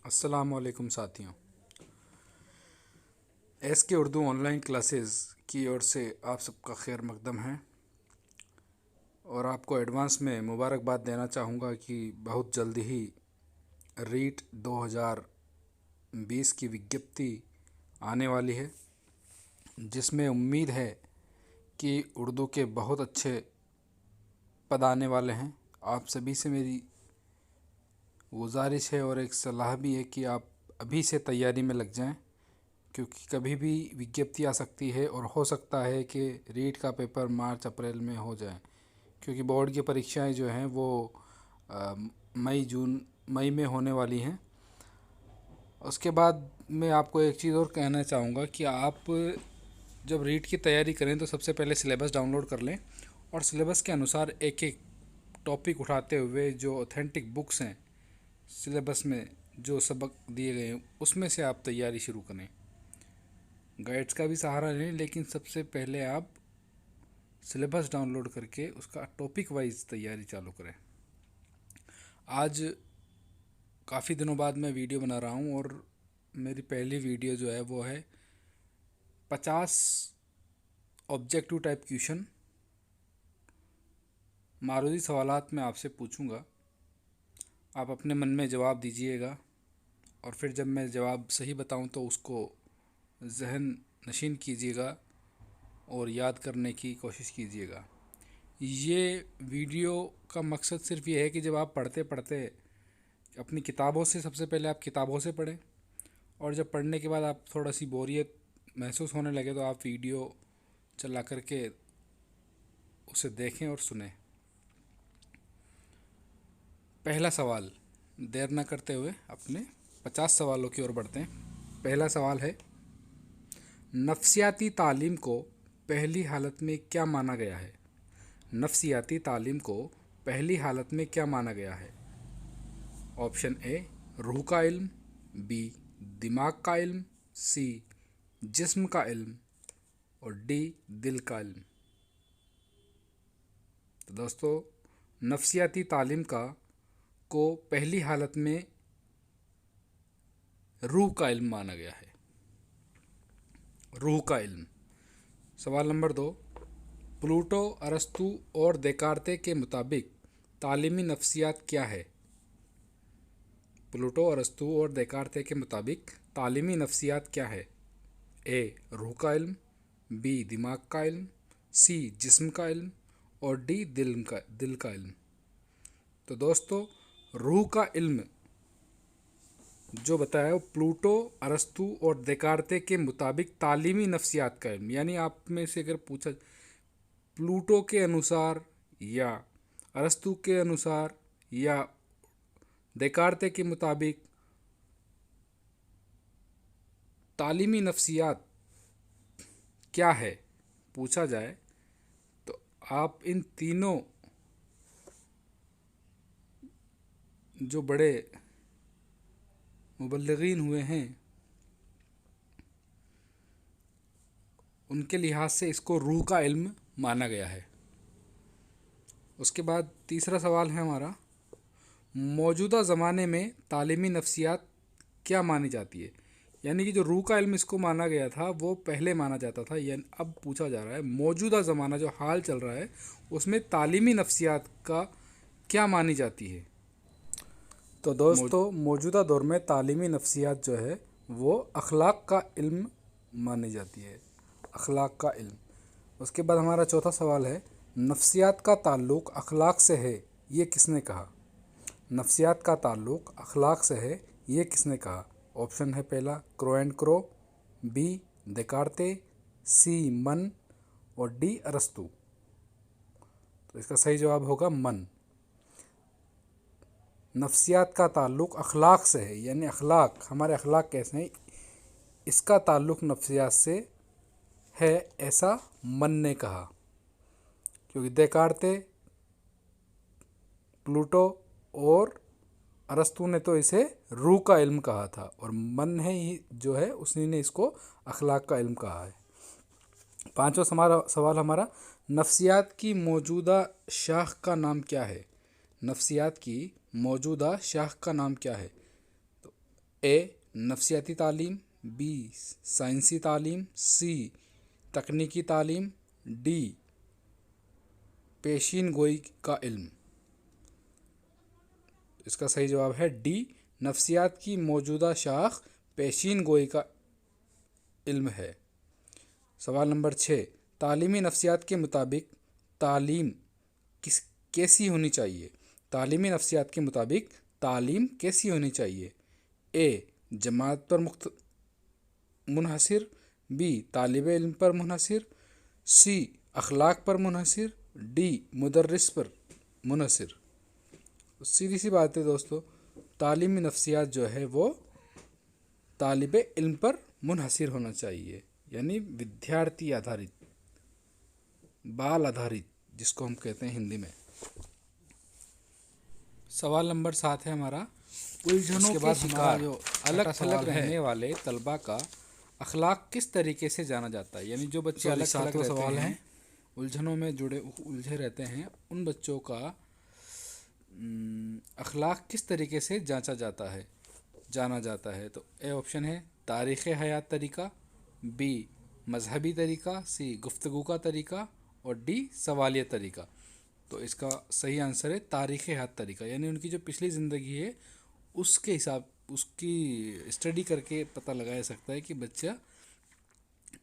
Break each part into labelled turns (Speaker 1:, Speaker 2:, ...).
Speaker 1: अस्सलामुअलैकुम साथियों। एस के उर्दू ऑनलाइन क्लासेस की ओर से आप सबका खैर मकदम है और आपको एडवांस में मुबारकबाद देना चाहूँगा कि बहुत जल्दी ही रीट 2020 की विज्ञप्ति आने वाली है, जिसमें उम्मीद है कि उर्दू के बहुत अच्छे पद आने वाले हैं। आप सभी से मेरी गुजारिश है और एक सलाह भी है कि आप अभी से तैयारी में लग जाएं, क्योंकि कभी भी विज्ञप्ति आ सकती है और हो सकता है कि रीट का पेपर मार्च अप्रैल में हो जाए, क्योंकि बोर्ड की परीक्षाएं जो हैं वो मई में होने वाली हैं। उसके बाद मैं आपको एक चीज़ और कहना चाहूँगा कि आप जब रीट की तैयारी करें तो सबसे पहले सिलेबस डाउनलोड कर लें और सिलेबस के अनुसार एक एक टॉपिक उठाते हुए जो ऑथेंटिक बुक्स हैं सिलेबस में जो सबक दिए गए हैं उसमें से आप तैयारी शुरू करें। गाइड्स का भी सहारा लें, लेकिन सबसे पहले आप सिलेबस डाउनलोड करके उसका टॉपिक वाइज तैयारी चालू करें। आज काफ़ी दिनों बाद मैं वीडियो बना रहा हूँ और मेरी पहली वीडियो जो है वो है 50 ऑब्जेक्टिव टाइप क्वेश्चन मारूदी सवालात मैं आपसे पूछूंगा। आप अपने मन में जवाब दीजिएगा और फिर जब मैं जवाब सही बताऊं तो उसको जहन नशीन कीजिएगा और याद करने की कोशिश कीजिएगा। ये वीडियो का मकसद सिर्फ ये है कि जब आप पढ़ते पढ़ते अपनी किताबों से, सबसे पहले आप किताबों से पढ़ें और जब पढ़ने के बाद आप थोड़ा सी बोरियत महसूस होने लगे तो आप वीडियो चला करके उसे देखें और सुनें। पहला सवाल, देर न करते हुए अपने 50 सवालों की ओर बढ़ते हैं। पहला सवाल है, नफ्सियाती तालीम को पहली हालत में क्या माना गया है? नफ्सियाती तालीम को पहली हालत में क्या माना गया है? ऑप्शन ए रूह का इल्म, बी दिमाग का इल्म, सी जिस्म का इल्म और डी दिल का इल्म। तो दोस्तों, नफ्सियाती तालीम को पहली हालत में रूह का इल्म माना गया है। रूह का इल्म। सवाल नंबर 2, प्लूटो, अरस्तू और देकार्ते के मुताबिक तालीमी नफ्सियात क्या है? प्लूटो, अरस्तू और देकार्ते के मुताबिक तालीमी नफ्सियात क्या है? ए रूह का इल्म, बी दिमाग का इल्म, सी जिस्म का इल्म और डी दिल का इल्म। तो दोस्तों, रूह का इल्म जो बताया वो प्लूटो, अरस्तू और देकार्ते के मुताबिक तालीमी नफ्सियात का इल्म, यानी आप में से अगर पूछा प्लूटो के अनुसार या अरस्तू के अनुसार या देकार्ते के मुताबिक तालीमी नफ्सियात क्या है पूछा जाए, तो आप इन तीनों जो बड़े मुबल्लिगीन हुए हैं उनके लिहाज से इसको रूह का इल्म माना गया है। उसके बाद तीसरा सवाल है हमारा, मौजूदा ज़माने में तालीमी नफ्सियात क्या मानी जाती है? यानी कि जो रूह का इल्म इसको माना गया था वो पहले माना जाता था, यानी अब पूछा जा रहा है मौजूदा ज़माना जो हाल चल रहा है उसमें तालीमी नफ्सियात का क्या मानी जाती है? तो दोस्तों, मौजूदा दौर में तालीमी नफ्सियात जो है वो अखलाक का इल्म मानी जाती है। अखलाक का इल्म। उसके बाद हमारा चौथा सवाल है, नफ्सियात का ताल्लुक़ अखलाक से है, ये किसने कहा? नफ्सियात का ताल्लुक़ अखलाक से है, ये किसने कहा? ऑप्शन है पहला क्रो एंड क्रो, बी देकार्ते, सी मन और डी अरस्तू। तो इसका सही जवाब होगा मन। नफ्सियात का ताल्लुक़ अखलाक से है, यानी अखलाक, हमारे अखलाक कैसे हैं, इसका ताल्लुक़ नफ्सियात से है, ऐसा मन ने कहा। क्योंकि देकार्ते, प्लूटो और अरस्तू ने तो इसे रूह का इल्म कहा था और मन है ही जो है उसी ने इसको अखलाक का इल्म कहा है। पांचवा सवाल हमारा, नफ्सियात की मौजूदा शाख का नाम क्या है? नफ्सियात की मौजूदा शाख का नाम क्या है? तो ए नफसियाती तालीम, बी साइंसी तालीम, सी तकनीकी तालीम, डी पेशीन गोई का इल्म। इसका सही जवाब है डी नफसियात की मौजूदा शाख पेशीन गोई का इल्म है। सवाल नंबर 6, तालीमी नफसियात के मुताबिक तालीम कैसी होनी चाहिए? तालीमी नफसियात के मुताबिक तालीम कैसी होनी चाहिए? ए जमात पर मुनहसिर, बी तालिब इल्म पर मुनहसिर, सी अखलाक पर मुनहसिर, डी मुदर्रिस पर मुनहसिर। सीधी सी बात है दोस्तों, तालीमी नफसियात जो है वो तालिब इल्म पर मुनहसिर होना चाहिए, यानी विद्यार्थी आधारित, बाल आधारित, जिसको हम कहते हैं हिंदी में। सवाल नंबर 7 है हमारा, उलझनों के शिकार जो अलग थलग रहने वाले तलबा का अखलाक किस तरीके से जाना जाता है? यानी जो बच्चे अलग थलग रहते हैं, उलझनों में उलझे रहते हैं, उन बच्चों का अखलाक किस तरीके से जाना जाता है? तो ए ऑप्शन है तारीख़ हयात तरीका, बी मजहबी तरीका, सी गुफ्तगू का तरीका और डी सवालिया तरीका। तो इसका सही आंसर है तारीख़ हयात तरीका, यानी उनकी जो पिछली ज़िंदगी है उसके हिसाब उसकी स्टडी करके पता लगाया जा सकता है कि बच्चा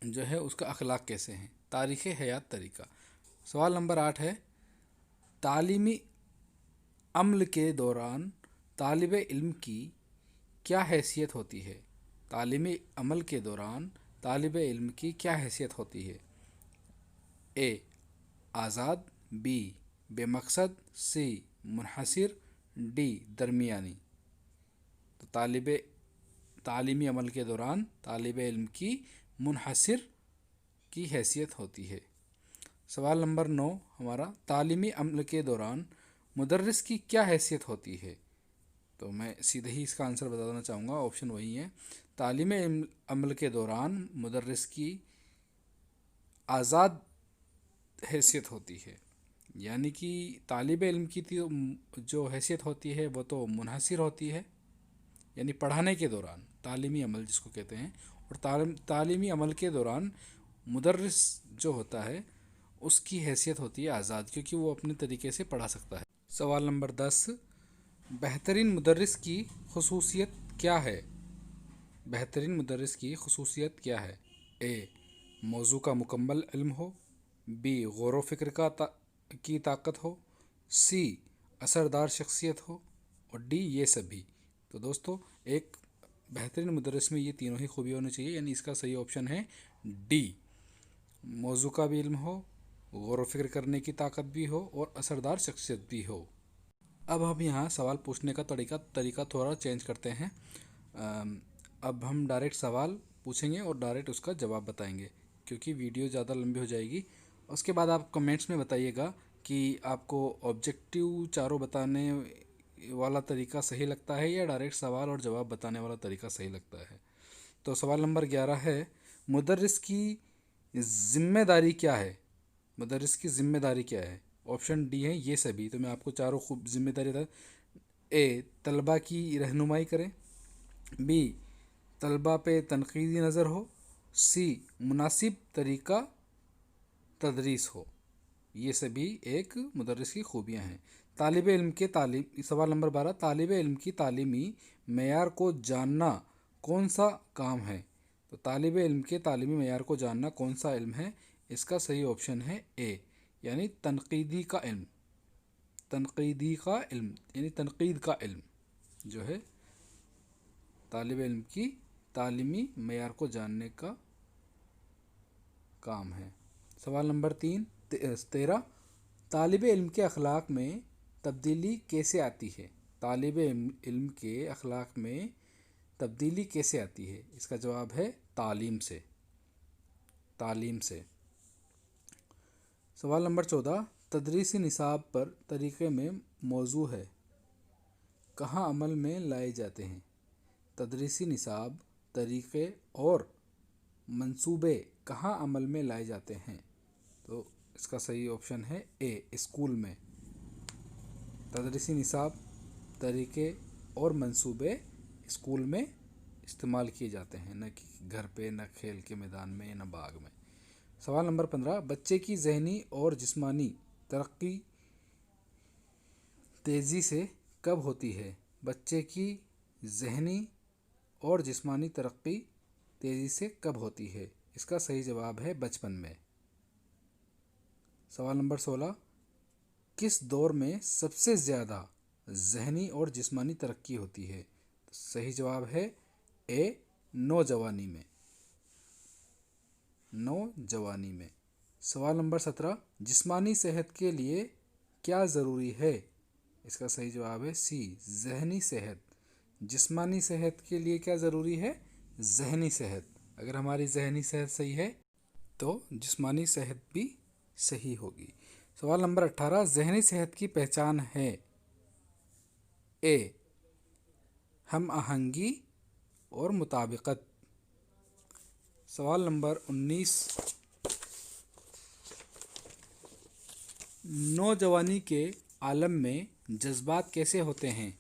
Speaker 1: जो है उसका अखलाक कैसे हैं। तारीख़ हयात तरीका। सवाल नंबर 8 है, तालीमी अमल के दौरान तालिब इल्म की क्या हैसियत होती है? तालीमी अमल के दौरान तालिब इल्म की क्या हैसियत होती है? ए आज़ाद, बी बेमकसद, सी मुनहसिर, डी दरमियानी। तो तालीमी अमल के दौरान तालिब इल्म की मुनहसिर की हैसियत होती है। सवाल नंबर 9 हमारा, तालीमी अमल के दौरान मुदर्रिस की क्या हैसियत होती है? तो मैं सीधे ही इसका आंसर बता देना चाहूँगा, ऑप्शन वही है, तालीम अमल के दौरान मुदर्रिस की आज़ाद हैसियत होती है, यानी कि तालिब इल्म की जो हैसियत होती है वो तो मुनहसिर होती है, यानी पढ़ाने के दौरान तालीमी अमल जिसको कहते हैं, और तालीमी अमल के दौरान मुदर्रिस जो होता है उसकी हैसियत होती है आज़ाद, क्योंकि वो अपने तरीके से पढ़ा सकता है। सवाल नंबर 10, बेहतरीन मुदर्रिस की खुसूसियत क्या है? बेहतरीन मुदर्रिस की खुसूसियत क्या है? ए मौजू का मुकम्मल इल्म हो, बी गौर व फिक्र की ताकत हो, सी असरदार शख्सियत हो और डी ये सभी। तो दोस्तों एक बेहतरीन मुदर्रिस में ये तीनों ही खूबियाँ होनी चाहिए, यानी इसका सही ऑप्शन है डी, मौजू का भी इल्म हो, गौर व फिक्र करने की ताकत भी हो और असरदार शख्सियत भी हो। अब हम यहाँ सवाल पूछने का तरीका थोड़ा चेंज करते हैं। अब हम डायरेक्ट सवाल पूछेंगे और डायरेक्ट उसका जवाब बताएंगे, क्योंकि वीडियो ज़्यादा लंबी हो जाएगी। उसके बाद आप कमेंट्स में बताइएगा कि आपको ऑब्जेक्टिव चारों बताने वाला तरीका सही लगता है या डायरेक्ट सवाल और जवाब बताने वाला तरीका सही लगता है। तो सवाल नंबर 11 है, मुदर्रिस की ज़िम्मेदारी क्या है? मुदर्रिस की ज़िम्मेदारी क्या है? ऑप्शन डी है ये सभी। तो मैं आपको चारों खूब ज़िम्मेदारी था। ए तलबा की रहनुमाई करें, बी तलबा पे तनकीदी नज़र हो, सी मुनासिब तरीका तदरीस हो। ये सभी एक मुदर्रिस की खूबियाँ हैं। तालिब इल्म के सवाल नंबर 12, तालिब इल्म की तालीमी मेयार को जानना कौन सा काम है? तो तालिब इल्म के तालीमी मेयार को जानना कौन सा इल्म है? इसका सही ऑप्शन है ए, यानी तनकीदी का इल्म। तनकीदी का इल्म यानी तनकीद का इल्म जो है तालिब इल्म की तालीमी मेयार को जानने का काम है। सवाल नंबर 13, तालिब इल्म के अखलाक में तब्दीली कैसे आती है? तालिब इल्म के अखलाक में तब्दीली कैसे आती है? इसका जवाब है तालीम से। तालीम से। सवाल नंबर 14, तदरीसी निसाब पर तरीक़े में मौजू है, कहाँ अमल में लाए जाते हैं? तदरीसी निसाब, तरीक़े और मंसूबे कहाँ अमल में लाए जाते हैं? तो इसका सही ऑप्शन है ए, स्कूल में। तदरीसी निसाब, तरीक़े और मंसूबे स्कूल में इस्तेमाल किए जाते हैं, न कि घर पे, न खेल के मैदान में, न बाग में। सवाल नंबर 15, बच्चे की ज़हनी और जिस्मानी तरक्की तेज़ी से कब होती है? बच्चे की ज़हनी और जिस्मानी तरक्की तेज़ी से कब होती है? इसका सही जवाब है बचपन में। सवाल नंबर 16, किस दौर में सबसे ज़्यादा ज़हनी और जिस्मानी तरक्की होती है? तो सही जवाब है ए, नौजवानी में। नौजवानी में। सवाल नंबर 17, जिस्मानी सेहत के लिए क्या ज़रूरी है? इसका सही जवाब है सी, ज़हनी सेहत। जिस्मानी सेहत के लिए क्या ज़रूरी है? ज़हनी सेहत। अगर हमारी ज़हनी सेहत सही है तो जिस्मानी सेहत भी सही होगी। सवाल नंबर 18, ज़हनी सेहत की पहचान है? ए, हम आहंगी और मुताबिकत। सवाल नंबर 19, नौजवानी के आलम में जज्बात कैसे होते हैं?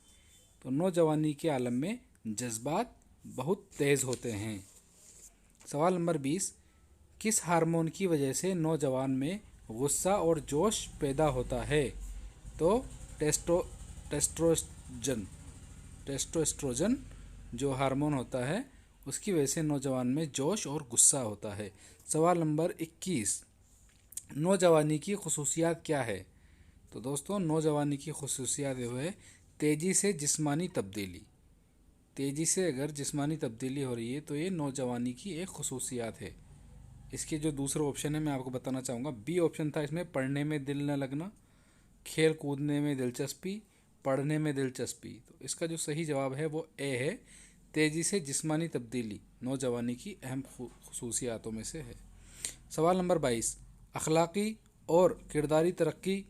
Speaker 1: तो नौजवानी के आलम में जज्बात बहुत तेज़ होते हैं। सवाल नंबर 20, किस हार्मोन की वजह से नौजवान में गुस्सा और जोश पैदा होता है? तो टेस्टोस्टेरोन टेस्टोस्टेरोन जो हार्मोन होता है उसकी वजह से नौजवान में जोश और गुस्सा होता है। सवाल नंबर 21, नौजवानी की खसूसियात क्या है? तो दोस्तों नौजवानी की खसूसियात जो है तेज़ी से जिस्मानी तब्दीली। तेज़ी से अगर जिस्मानी तब्दीली हो रही है तो ये नौजवानी की एक खसूसियात है। इसके जो दूसरा ऑप्शन है मैं आपको बताना चाहूँगा। बी ऑप्शन था इसमें पढ़ने में दिल न लगना, खेल कूदने में दिलचस्पी, पढ़ने में दिलचस्पी। तो इसका जो सही जवाब है वो ए है, तेज़ी से जिस्मानी तब्दीली नौजवानी की अहम खसूसियातों में से है। सवाल नंबर 22, अखलाकी और किरदारी तरक्की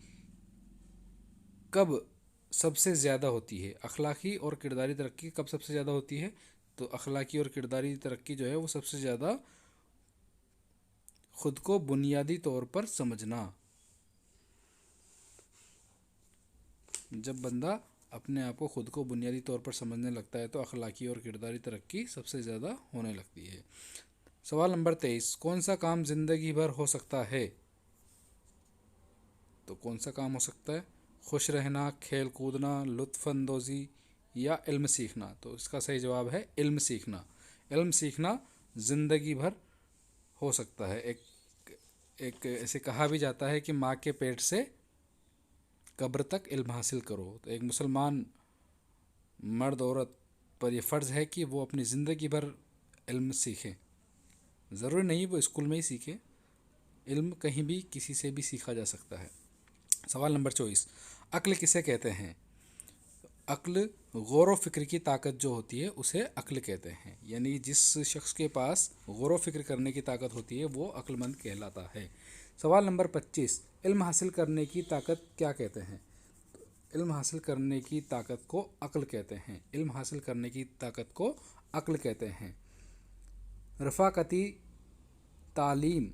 Speaker 1: कब सबसे ज़्यादा होती है? अखलाकी और किरदारी तरक्की कब सबसे ज़्यादा होती है? तो अखलाकी और किरदारी तरक्की जो है वो सबसे ज़्यादा खुद को बुनियादी तौर पर समझना। जब बंदा अपने आप को खुद को बुनियादी तौर पर समझने लगता है तो अखलाकी और किरदारी तरक्की सबसे ज़्यादा होने लगती है। सवाल नंबर 23, कौन सा काम ज़िंदगी भर हो सकता है? तो कौन सा काम हो सकता है? खुश रहना, खेल कूदना, लुत्फ़अंदोज़ी या इल्म सीखना। तो इसका सही जवाब है इल्म सीखना। इल्म सीखना ज़िंदगी भर हो सकता है। एक ऐसे कहा भी जाता है कि माँ के पेट से कब्र तक इल्म हासिल करो। तो एक मुसलमान मर्द औरत पर यह फ़र्ज़ है कि वो अपनी ज़िंदगी भर इल्म सीखें। ज़रूरी नहीं वो स्कूल में ही सीखे, इल्म कहीं भी किसी से भी सीखा जा सकता है। सवाल नंबर 24, अक्ल किसे कहते हैं? अक्ल गौर व फिक्र की ताकत जो होती है उसे अक्ल कहते हैं। यानी जिस शख्स के पास गौर व फिक्र करने की ताकत होती है वो अक्लमंद कहलाता है। सवाल नंबर 25, इल्म हासिल करने की ताकत क्या कहते हैं? इल्म हासिल करने की ताकत को अक्ल कहते हैं। इल्म हासिल करने की ताकत को अक्ल कहते हैं। रफ़ाकती तालीम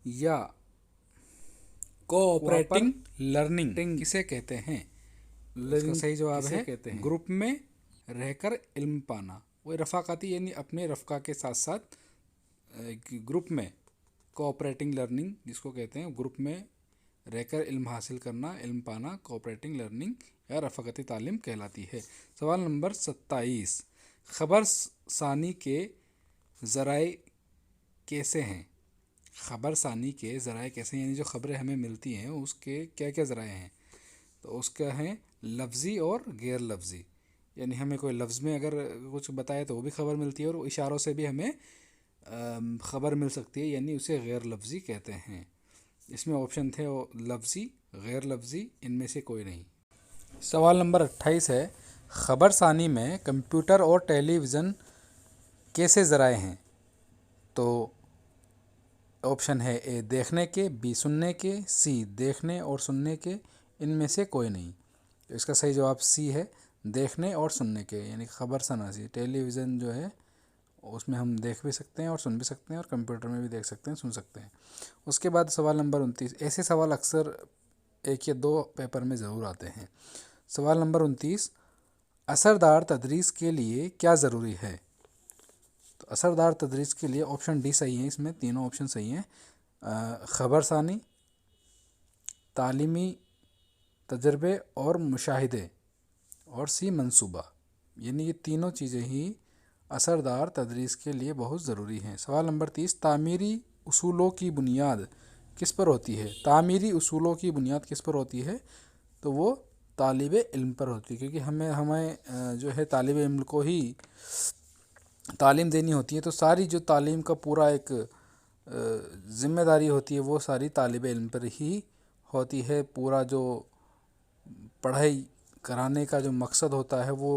Speaker 1: या कोऑपरेटिंग लर्निंग किसे कहते हैं? इसका सही जवाब है ग्रुप में रहकर इल्म पाना। वो रफ़ाकती यानी अपने रफ़का के साथ साथ ग्रुप में, कोऑपरेटिंग लर्निंग जिसको कहते हैं, ग्रुप में रहकर इल्म हासिल करना, इल्म पाना कोऑपरेटिंग लर्निंग या रफ़ाकती तालीम कहलाती है। सवाल नंबर 27, खबर सानी के ज़राए कैसे हैं? खबर सानी के ज़राए कैसे यानी जो ख़बरें हमें मिलती हैं उसके क्या क्या ज़राए हैं? तो उसका है लफ्ज़ी और गैर लफ्ज़ी। यानी हमें कोई लफ्ज़ में अगर कुछ बताए तो वो भी खबर मिलती है और इशारों से भी हमें ख़बर मिल सकती है, यानी उसे गैर लफ्ज़ी कहते हैं। इसमें ऑप्शन थे वो लफ्ज़ी, गैर लफ्ज़ी, इनमें से कोई नहीं। सवाल नंबर 28 है, ख़बर सानी में कंप्यूटर और टेलीविज़न कैसे ज़राए हैं? तो ऑप्शन है ए देखने के, बी सुनने के, सी देखने और सुनने के, इनमें से कोई नहीं। तो इसका सही जवाब सी है, देखने और सुनने के। यानी ख़बर सनासी टेलीविज़न जो है उसमें हम देख भी सकते हैं और सुन भी सकते हैं, और कंप्यूटर में भी देख सकते हैं, सुन सकते हैं। उसके बाद सवाल नंबर 29, ऐसे सवाल अक्सर 1 या 2 पेपर में ज़रूर आते हैं। सवाल नंबर 29, असरदार तदरीस के लिए क्या ज़रूरी है? तो असरदार तदरीस के लिए ऑप्शन डी सही है, इसमें तीनों ऑप्शन सही हैं। ख़बरसानी, तालीमी तजर्बे और मुशाहिदे, और सी मंसूबा। यानी ये तीनों चीज़ें ही असरदार तदरीस के लिए बहुत ज़रूरी हैं। सवाल नंबर 30, तामीरी उसूलों की बुनियाद किस पर होती है? तामीरी उसूलों की बुनियाद किस पर होती है? तो वो तालिब इल्म पर होती है, क्योंकि हमें हमें जो है तालिब इल्म को ही तालीम देनी होती है। तो सारी जो तालीम का पूरा एक ज़िम्मेदारी होती है वो सारी तालिब इल्म पर ही होती है। पूरा जो पढ़ाई कराने का जो मकसद होता है वो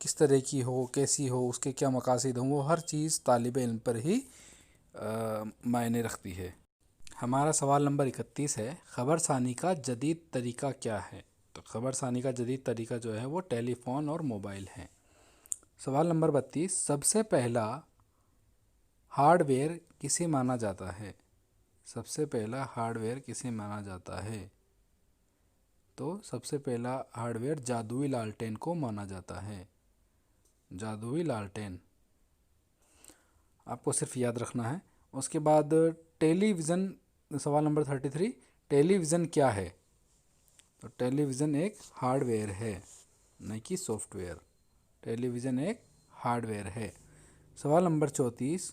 Speaker 1: किस तरह की हो, कैसी हो, उसके क्या मकासद हों, वो हर चीज़ तालिब इल्म पर ही मायने रखती है। हमारा सवाल नंबर 31 है, ख़बरसानी का जदीद तरीका क्या है? तो ख़बरसानी का जदीद तरीका जो है वो टेलीफ़ोन और मोबाइल है। सवाल नंबर 32, सबसे पहला हार्डवेयर किसे माना जाता है? सबसे पहला हार्डवेयर किसे माना जाता है? तो सबसे पहला हार्डवेयर जादुई लालटेन को माना जाता है। जादुई लालटेन आपको सिर्फ याद रखना है। उसके बाद टेलीविज़न, सवाल नंबर 33, टेलीविज़न क्या है? तो टेलीविज़न एक हार्डवेयर है, न कि सॉफ्टवेयर। टेलीविज़न एक हार्डवेयर है। सवाल नंबर 34,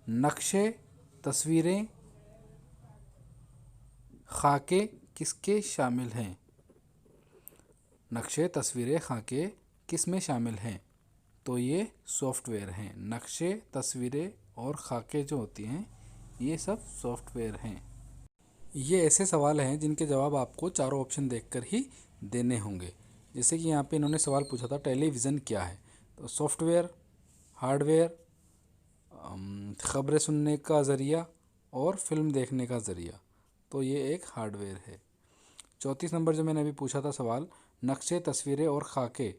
Speaker 1: नक्शे, तस्वीरें, खाके किसके शामिल हैं? नक्शे, तस्वीरें, खाके किस में शामिल हैं? तो ये सॉफ्टवेयर हैं। नक्शे, तस्वीरें और खाके जो होती हैं ये सब सॉफ्टवेयर हैं। ये ऐसे सवाल हैं जिनके जवाब आपको चारों ऑप्शन देखकर ही देने होंगे। जैसे कि यहाँ पे इन्होंने सवाल पूछा था टेलीविज़न क्या है? तो सॉफ्टवेयर, हार्डवेयर, ख़बरें सुनने का ज़रिया और फिल्म देखने का ज़रिया। तो ये एक हार्डवेयर है। 34 नंबर जो मैंने अभी पूछा था सवाल, नक्शे, तस्वीरें और खाके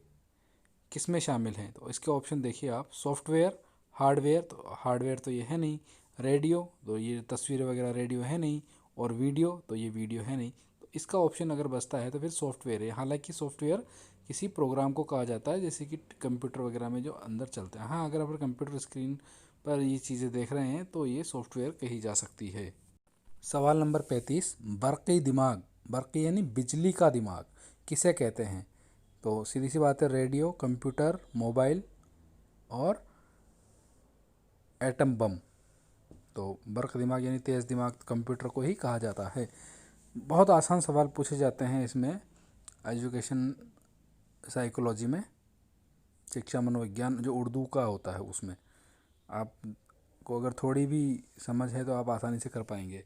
Speaker 1: किस में शामिल हैं? तो इसके ऑप्शन देखिए आप, सॉफ्टवेयर, हार्डवेयर, तो हार्डवेयर तो ये है नहीं, रेडियो, तो ये तस्वीरें वगैरह रेडियो है नहीं, और वीडियो, तो ये वीडियो है नहीं। तो इसका ऑप्शन अगर बचता है तो फिर सॉफ्टवेयर है। हालांकि सॉफ्टवेयर किसी प्रोग्राम को कहा जाता है जैसे कि कंप्यूटर वगैरह में जो अंदर चलते हैं। हाँ, अगर आप कंप्यूटर स्क्रीन पर ये चीज़ें देख रहे हैं तो ये सॉफ्टवेयर कही जा सकती है। सवाल नंबर 35, बरक़ी दिमाग, बरक़ी यानी बिजली का दिमाग, किसे कहते हैं? तो सीधी सी बात है, रेडियो, कंप्यूटर, मोबाइल और एटम बम। तो बर्क़ दिमाग यानी तेज़ दिमाग कंप्यूटर को ही कहा जाता है। बहुत आसान सवाल पूछे जाते हैं इसमें, एजुकेशन साइकोलॉजी में, शिक्षा मनोविज्ञान जो उर्दू का होता है उसमें आपको अगर थोड़ी भी समझ है तो आप आसानी से कर पाएंगे।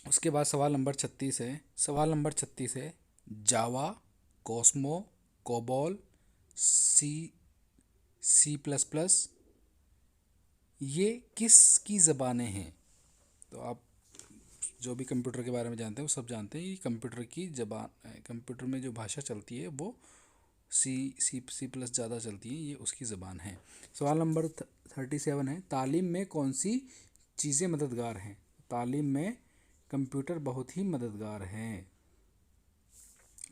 Speaker 1: उसके बाद सवाल नंबर 36 है। सवाल नंबर 36 है, जावा, कॉस्मो, कोबॉल, सी सी प्लस प्लस ये किस की ज़बानें हैं? तो आप जो भी कंप्यूटर के बारे में जानते हैं वो सब जानते हैं, ये कंप्यूटर की ज़बान, कंप्यूटर में जो भाषा चलती है वो सी प्लस ज़्यादा चलती है, ये उसकी ज़बान है। सवाल नंबर 37 है, तालीम में कौन सी चीज़ें मददगार हैं? तालीम में कंप्यूटर बहुत ही मददगार हैं।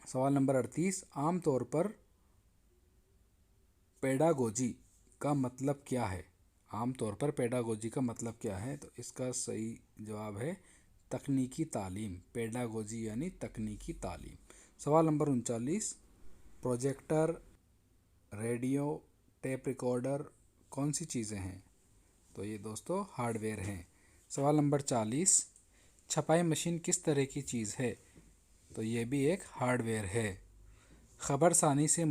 Speaker 1: सवाल नंबर 38, आम तौर पर पेडागोजी का मतलब क्या है? आम तौर पर पेडागोजी का मतलब क्या है? तो इसका सही जवाब है तकनीकी तालीम। पेडागोजी यानी तकनीकी तालीम। सवाल number 39, projector, radio, tape recorder कौन सी चीज़ें हैं? तो ये दोस्तों हार्डवेयर हैं। सवाल नंबर 40, छपाई मशीन किस तरह की चीज़ है? तो ये भी एक हार्डवेयर है। खबरसानी से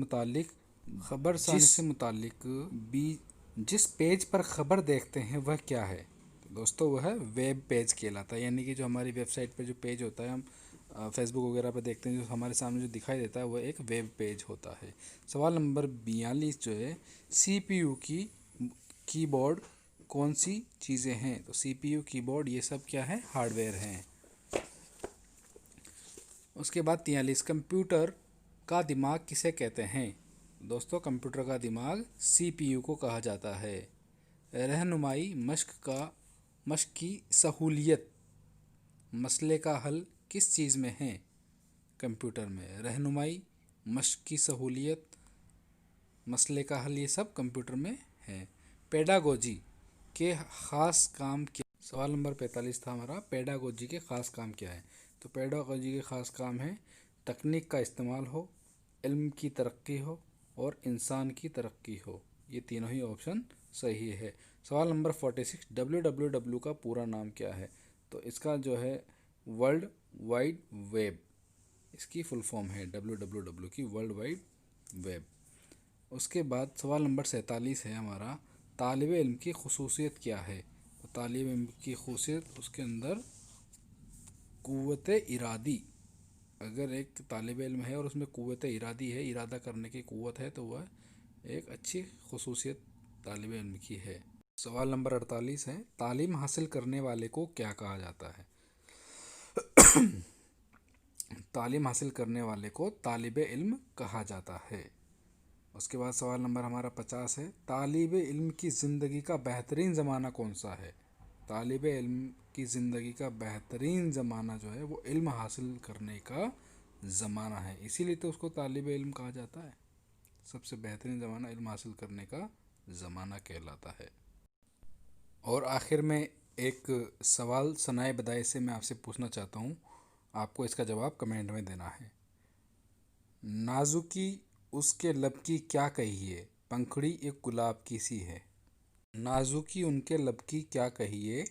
Speaker 1: मुतालिक भी जिस पेज पर ख़बर देखते हैं वह क्या है? तो दोस्तों वह वेब पेज कहलाता है। यानी कि जो हमारी वेबसाइट पर जो पेज होता है, हम फेसबुक वगैरह पर देखते हैं, जो हमारे सामने जो दिखाई देता है वह एक वेब पेज होता है। सवाल नंबर 42 जो है, सीपीयू की कीबोर्ड कौन सी चीज़ें हैं? तो सीपीयू, कीबोर्ड ये सब क्या है? हार्डवेयर हैं। उसके बाद 43, कंप्यूटर का दिमाग किसे कहते हैं? दोस्तों कंप्यूटर का दिमाग सीपीयू को कहा जाता है। रहनुमाई, मश्क की सहूलियत, मसले का हल किस चीज़ में है? कंप्यूटर में। रहनुमाई, मश्क की सहूलियत, मसले का हल, ये सब कंप्यूटर में है। पेडागोजी के ख़ास काम क्या? सवाल नंबर 45 था हमारा, पेडागोजी के ख़ास काम क्या है? तो पेडागोजी के ख़ास काम है तकनीक का इस्तेमाल हो, इल्म की तरक्की हो और इंसान की तरक्की हो। ये तीनों ही ऑप्शन सही है। सवाल नंबर 46, WWW का पूरा नाम क्या है? तो इसका जो है वर्ल्ड वाइड वेब, इसकी फुल फॉर्म है WWW की, वर्ल्ड वाइड वेब। उसके बाद सवाल नंबर 47 है हमारा, तालिब इल्म की खसूसियत क्या है? तो तालिब इल्म की खसूसियत, उसके अंदर क़ुव्वत इरादी, अगर एक तालिब इल्म है और उसमें क़ुव्वत इरादी है, इरादा करने की क़ुव्वत है, तो वह एक अच्छी खसूसियत तालिब इल्म की है। सवाल नंबर 48 है, तालीम हासिल करने वाले को क्या कहा जाता है? तालीम हासिल करने वाले को तालिब इल्म कहा जाता है। उसके बाद सवाल नंबर हमारा 50 है, तालिब इल्म की ज़िंदगी का बेहतरीन ज़माना कौन सा है? तालिब इल्म की ज़िंदगी का बेहतरीन ज़माना जो है वो इल्म हासिल करने का ज़माना है, इसीलिए तो उसको तालिब इल्म कहा जाता है। सबसे बेहतरीन ज़माना इल्म हासिल करने का ज़माना कहलाता है। और आखिर में एक सवाल सनाए बदाए से मैं आपसे पूछना चाहता हूँ, आपको इसका जवाब कमेंट में देना है। नाजुकी उसके लब की क्या कहिए, पंखुड़ी एक गुलाब की सी है। नाजुकी उनके लब की क्या कहिए,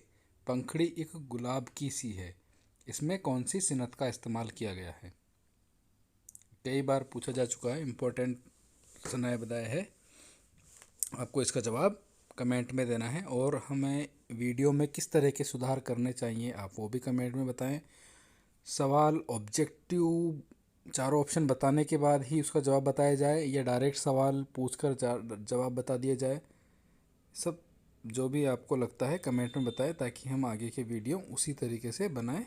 Speaker 1: पंखुड़ी एक गुलाब की सी है। इसमें कौन सी सिनत का इस्तेमाल किया गया है? कई बार पूछा जा चुका है, इम्पोर्टेंट सुनाया बताया है। आपको इसका जवाब कमेंट में देना है और हमें वीडियो में किस तरह के सुधार करने चाहिए आप वो भी कमेंट में बताएं। सवाल ऑब्जेक्टिव चारों ऑप्शन बताने के बाद ही उसका जवाब बताया जाए या डायरेक्ट सवाल पूछकर जवाब बता दिया जाए, सब जो भी आपको लगता है कमेंट में बताएं ताकि हम आगे के वीडियो उसी तरीके से बनाएं।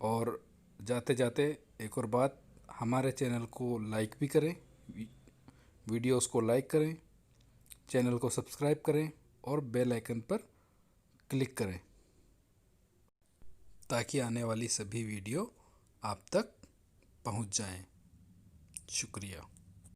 Speaker 1: और जाते जाते एक और बात, हमारे चैनल को लाइक भी करें, वीडियोस को लाइक करें, चैनल को सब्सक्राइब करें और बेल आइकन पर क्लिक करें ताकि आने वाली सभी वीडियो आप तक पहुंच जाएं। शुक्रिया।